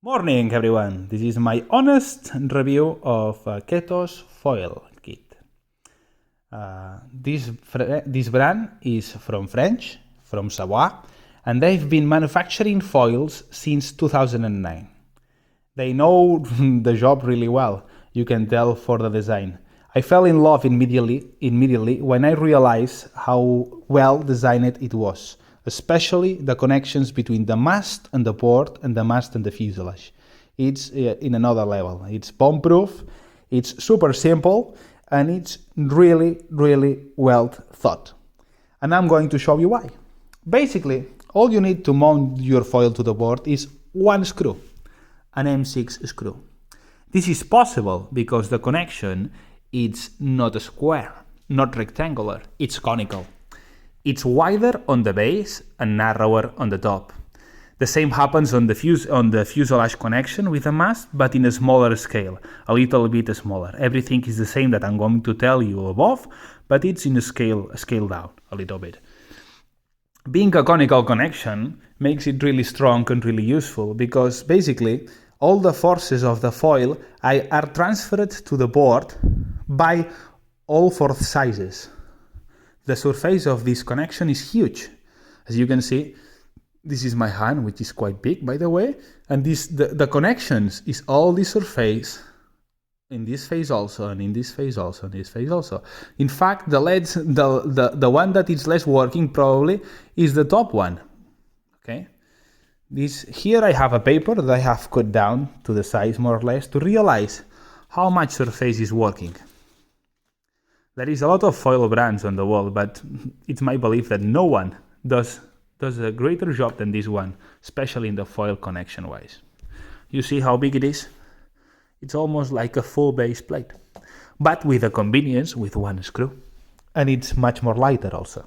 Morning, everyone. This is my honest review of Ketos Foil kit. This brand is from French, from Savoie, and they've been manufacturing foils since 2009. They know the job really well. You can tell for the design. I fell in love immediately when I realized how well designed it was, especially the connections between the mast and the board and the mast and the fuselage. It's in another level. It's bomb-proof, it's super simple, and it's really, really well thought. And I'm going to show you why. Basically, all you need to mount your foil to the board is one screw, an M6 screw. This is possible because the connection is not a square, not rectangular, it's conical. It's wider on the base and narrower on the top. The same happens on the fuselage connection with the mast, but in a smaller scale, a little bit smaller. Everything is the same that I'm going to tell you above, but it's in a scale down a little bit. Being a conical connection makes it really strong and really useful because basically all the forces of the foil are transferred to the board by all four sizes. The surface of this connection is huge. As you can see, this is my hand, which is quite big, by the way, and the connections is all the surface in this phase also, and in this phase also, and this phase also. In fact, the one that is less working probably is the top one. Okay, here I have a paper that I have cut down to the size more or less to realize how much surface is working. There is a lot of foil brands on the world, but it's my belief that no one does a greater job than this one, especially in the foil connection wise. You see how big it is? It's almost like a full base plate, but with a convenience with one screw. And it's much more lighter also.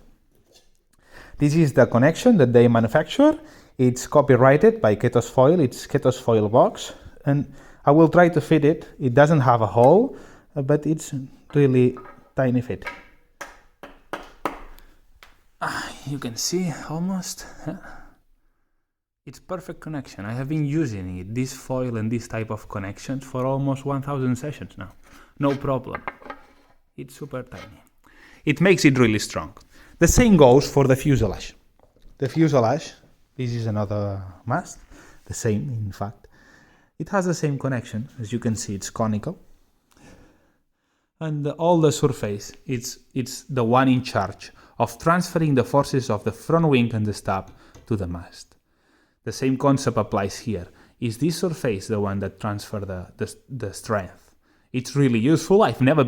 This is the connection that they manufacture. It's copyrighted by Ketos Foil. It's Ketos Foil box. And I will try to fit it. It doesn't have a hole, but it's really tiny fit. You can see almost. It's perfect connection. I have been using it, this foil and this type of connections for almost 1000 sessions now. No problem. It's super tiny. It makes it really strong. The same goes for the fuselage. The fuselage, this is another mast, the same in fact. It has the same connection. As you can see, it's conical. And all the surface, it's the one in charge of transferring the forces of the front wing and the stop to the mast. The same concept applies here. Is this surface the one that transfers the strength? It's really useful. I've never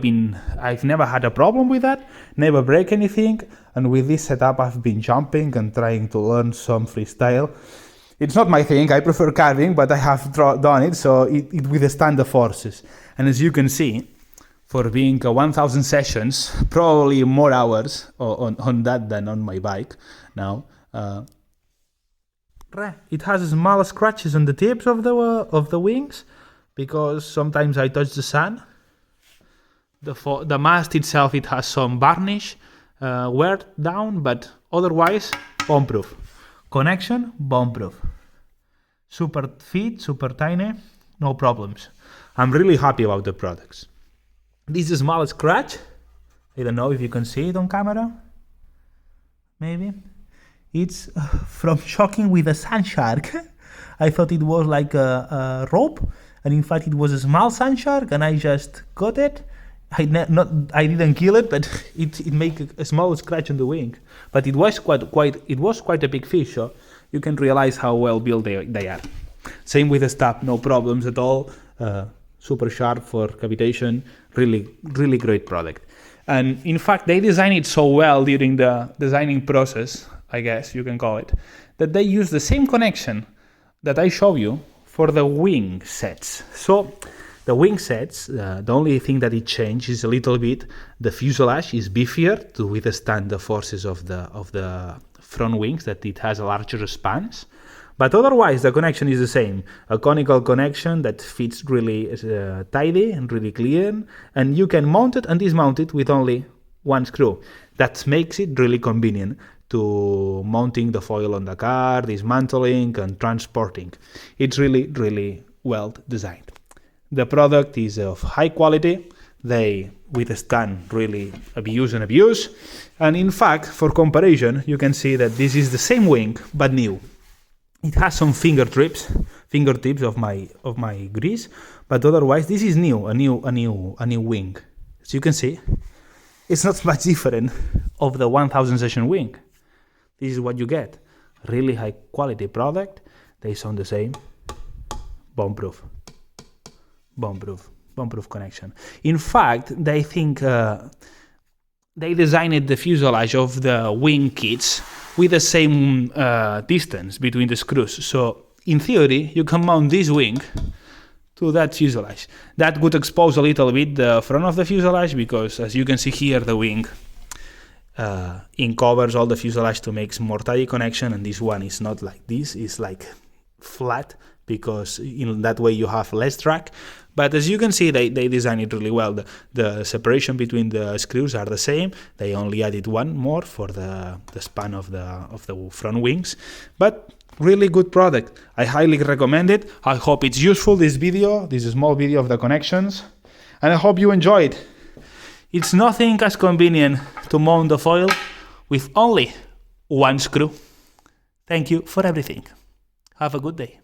had a problem with that, never break anything, and with this setup I've been jumping and trying to learn some freestyle. It's not my thing, I prefer carving, but I have done it, so it withstands the forces. And as you can see, for being 1000 sessions, probably more hours on that than on my bike now. It has small scratches on the tips of the wings because sometimes I touch the sun. The mast itself, it has some varnish wear down, but otherwise bomb-proof. Connection, bomb-proof. Super fit, super tiny, no problems. I'm really happy about the products. This is a small scratch. I don't know if you can see it on camera. Maybe. It's from shocking with a sand shark. I thought it was like a rope, and in fact it was a small sand shark, and I just got it. I didn't kill it, but it made a small scratch on the wing. But it was quite a big fish, so you can realize how well built they are. Same with the stop, no problems at all. Super sharp for cavitation, really, really great product. And in fact, they designed it so well during the designing process, I guess you can call it, that they use the same connection that I show you for the wing sets. So the wing sets, the only thing that it changes is a little bit. The fuselage is beefier to withstand the forces of the front wings, that it has a larger spans. But otherwise, the connection is the same. A conical connection that fits really tidy and really clean. And you can mount it and dismount it with only one screw. That makes it really convenient to mounting the foil on the car, dismantling and transporting. It's really, really well designed. The product is of high quality. They withstand really abuse. And in fact, for comparison, you can see that this is the same wing, but new. It has some fingertips of my grease, but otherwise this is new, a new wing. As you can see, it's not much different of the 1000 session wing. This is what you get. Really high quality product. They sound the same. Bomb-proof connection. In fact, they think they designed the fuselage of the wing kits with the same distance between the screws. So in theory, you can mount this wing to that fuselage. That would expose a little bit the front of the fuselage because, as you can see here, the wing covers all the fuselage to make more tidy connection, and this one is not like this. It's like flat because in that way you have less drag. But as you can see, they designed it really well. The separation between the screws are the same. They only added one more for the span of the front wings. But really good product. I highly recommend it. I hope it's useful, this small video of the connections. And I hope you enjoy it. It's nothing as convenient to mount the foil with only one screw. Thank you for everything. Have a good day.